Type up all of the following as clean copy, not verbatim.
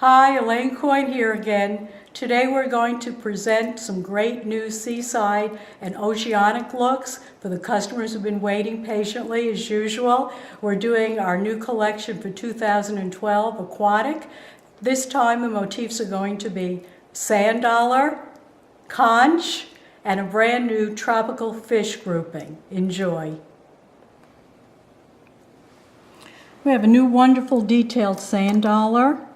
Hi, Elaine Coyne here again. Today we're going to present some great new seaside and oceanic looks for the customers who've been waiting patiently as usual. We're doing our new collection for 2012, Aquatic. This time the motifs are going to be sand dollar, conch, and a brand new tropical fish grouping. Enjoy. We have a new wonderful detailed sand dollar.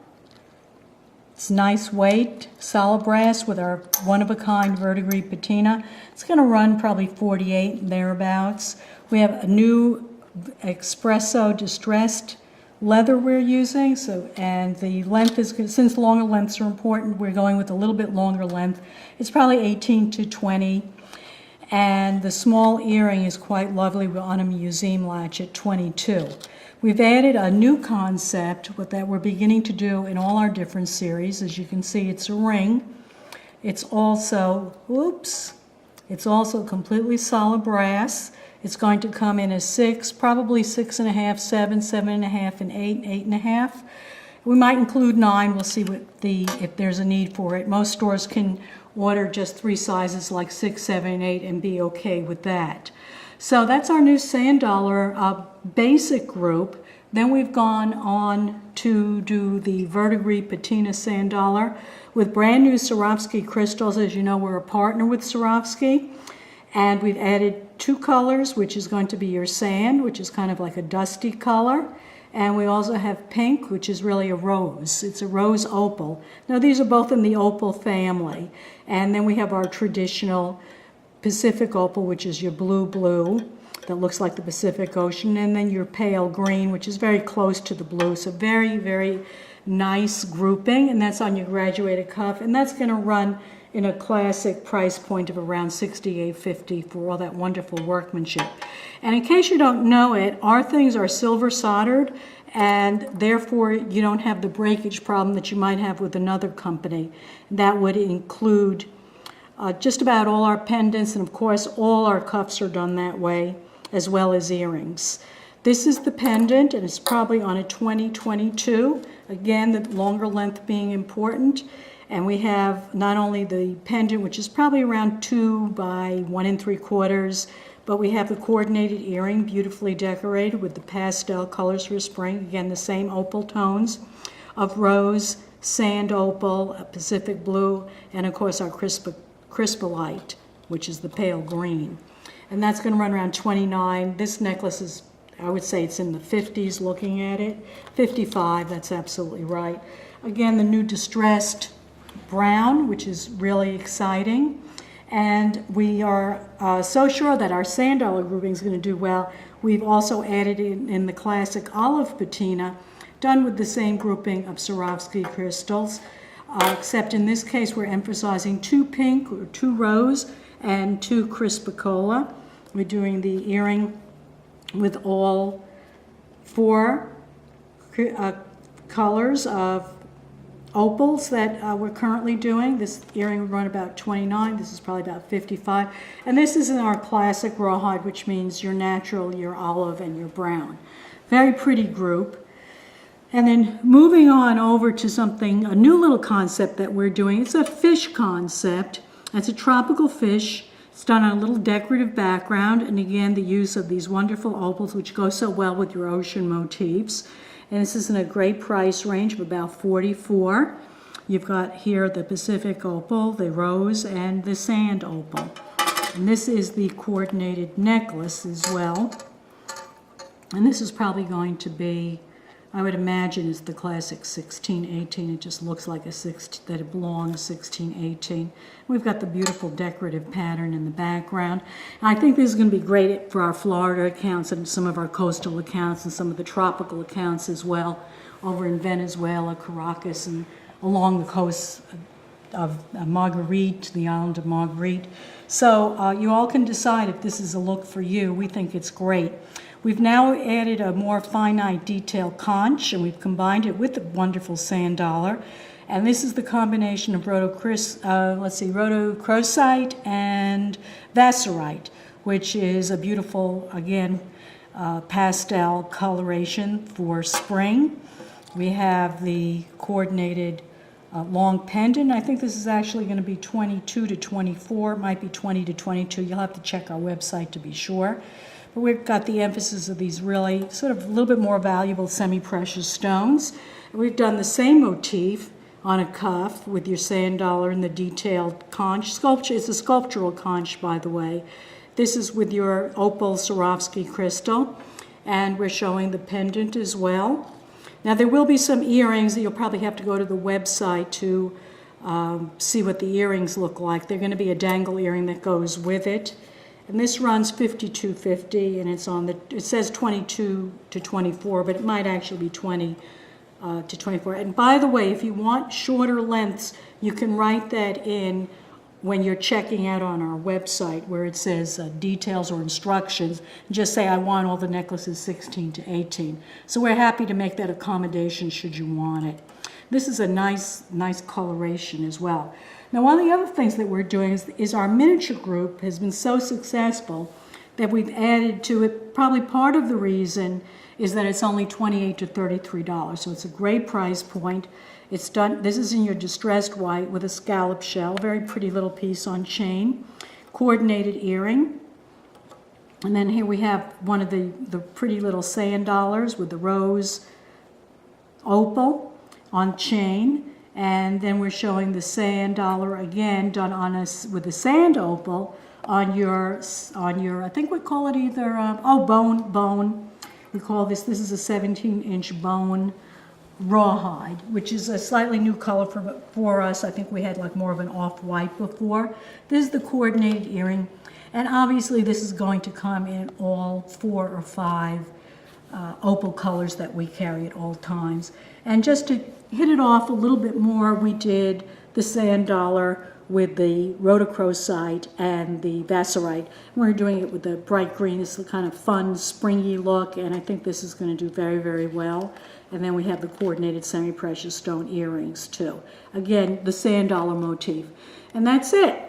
It's nice weight, solid brass with our one-of-a-kind verdigris patina. It's going to run probably 48 and thereabouts. We have a new espresso distressed leather we're using, and the length is, since longer lengths are important, we're going with a little bit longer length. It's probably 18 to 20, and the small earring is quite lovely. We're on a museum latch at 22. We've added a new concept that we're beginning to do in all our different series. As you can see, it's a ring. It's also, it's also completely solid brass. It's going to come in as 6, probably 6.5, 7, 7.5, and 8, 8.5. We might include 9. We'll see if there's a need for it. Most stores can order just 3 sizes like 6, 7, and 8 and be okay with that. So that's our new sand dollar basic group. Then we've gone on to do the verdigris patina sand dollar with brand new Swarovski crystals. As you know, we're a partner with Swarovski. And we've added 2 colors, which is going to be your sand, which is kind of like a dusty color. And we also have pink, which is really a rose. It's a rose opal. Now these are both in the opal family. And then we have our traditional Pacific opal, which is your blue that looks like the Pacific Ocean, and then your pale green, which is very close to the blue. So very, very nice grouping, and that's on your graduated cuff, and that's going to run in a classic price point of around $68.50 for all that wonderful workmanship. And in case you don't know it, our things are silver soldered, and therefore you don't have the breakage problem that you might have with another company. That would include just about all our pendants, and of course all our cuffs are done that way, as well as earrings. This is the pendant, and it's probably on a 2022. Again, the longer length being important. And we have not only the pendant, which is probably around 2 by 1 3/4, but we have the coordinated earring, beautifully decorated with the pastel colors for spring. Again, the same opal tones of rose, sand opal, Pacific blue, and of course our crispolite, which is the pale green. And that's going to run around 29. This necklace is, I would say it's in the 50s looking at it. 55, that's absolutely right. Again, the new distressed brown, which is really exciting. And we are so sure that our sand dollar grouping is going to do well. We've also added in the classic olive patina, done with the same grouping of Swarovski crystals. Except in this case we're emphasizing 2 pink or 2 rose and 2 crispicola. We're doing the earring with all 4 colors of opals that we're currently doing. This earring would run about 29. This is probably about 55. And this is in our classic rawhide, which means your natural, your olive, and your brown. Very pretty group. And then moving on over to something, a new little concept that we're doing. It's a fish concept. It's a tropical fish. It's done on a little decorative background. And again, the use of these wonderful opals, which go so well with your ocean motifs. And this is in a great price range of about $44. You've got here the Pacific opal, the rose, and the sand opal. And this is the coordinated necklace as well. And this is probably going to be, I would imagine, it's the classic 1618. It just looks like that it belongs 1618. We've got the beautiful decorative pattern in the background. And I think this is going to be great for our Florida accounts and some of our coastal accounts and some of the tropical accounts as well, over in Venezuela, Caracas, and along the coast of Marguerite, the island of Marguerite. So you all can decide if this is a look for you. We think it's great. We've now added a more finite detail conch, and we've combined it with the wonderful sand dollar. And this is the combination of rhodochrosite and vassarite, which is a beautiful, again, pastel coloration for spring. We have the coordinated long pendant. I think this is actually going to be 22 to 24. It might be 20 to 22. You'll have to check our website to be sure. But we've got the emphasis of these really sort of a little bit more valuable semi-precious stones. And we've done the same motif on a cuff with your sand dollar and the detailed conch sculpture. It's a sculptural conch, by the way. This is with your opal Swarovski crystal, and we're showing the pendant as well. Now there will be some earrings that you'll probably have to go to the website to see what the earrings look like. They're going to be a dangle earring that goes with it. And this runs $52.50, and it's on the, it says 22 to 24, but it might actually be 20 to 24. And by the way, if you want shorter lengths, you can write that in when you're checking out on our website where it says details or instructions. Just say, I want all the necklaces 16 to 18. So we're happy to make that accommodation should you want it. This is a nice coloration as well. Now, one of the other things that we're doing is our miniature group has been so successful that we've added to it. Probably part of the reason is that it's only $28 to $33, so it's a great price point. It's done, this is in your distressed white with a scallop shell, very pretty little piece on chain, coordinated earring. And then here we have one of the pretty little sand dollars with the rose opal on chain. And then we're showing the sand dollar again done on us with the sand opal on your I think we call it either bone. We call this is a 17-inch bone rawhide, which is a slightly new color for us. I think we had like more of an off-white before. This is the coordinated earring, and obviously this is going to come in all 4 or 5 opal colors that we carry at all times. And just to hit it off a little bit more, we did the sand dollar with the rhodochrosite and the vassarite. We're doing it with the bright green. It's a kind of fun, springy look, and I think this is going to do very, very well. And then we have the coordinated semi-precious stone earrings too. Again, the sand dollar motif. And that's it.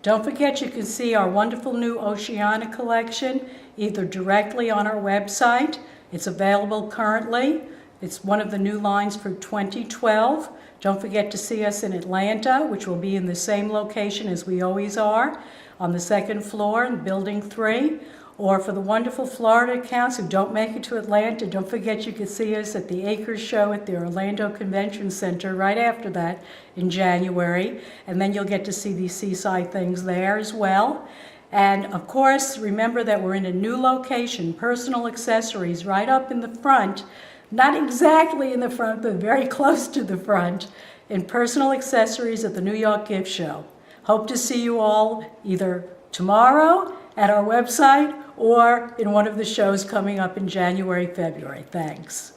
Don't forget you can see our wonderful new Oceania collection either directly on our website. It's available currently. It's one of the new lines for 2012. Don't forget to see us in Atlanta, which will be in the same location as we always are, on the 2nd floor in Building 3. Or for the wonderful Florida accounts who don't make it to Atlanta, don't forget you can see us at the Acres Show at the Orlando Convention Center right after that in January. And then you'll get to see these seaside things there as well. And of course, remember that we're in a new location, personal accessories right up in the front. Not exactly in the front, but very close to the front, in personal accessories at the New York Gift Show. Hope to see you all either tomorrow at our website or in one of the shows coming up in January, February. Thanks.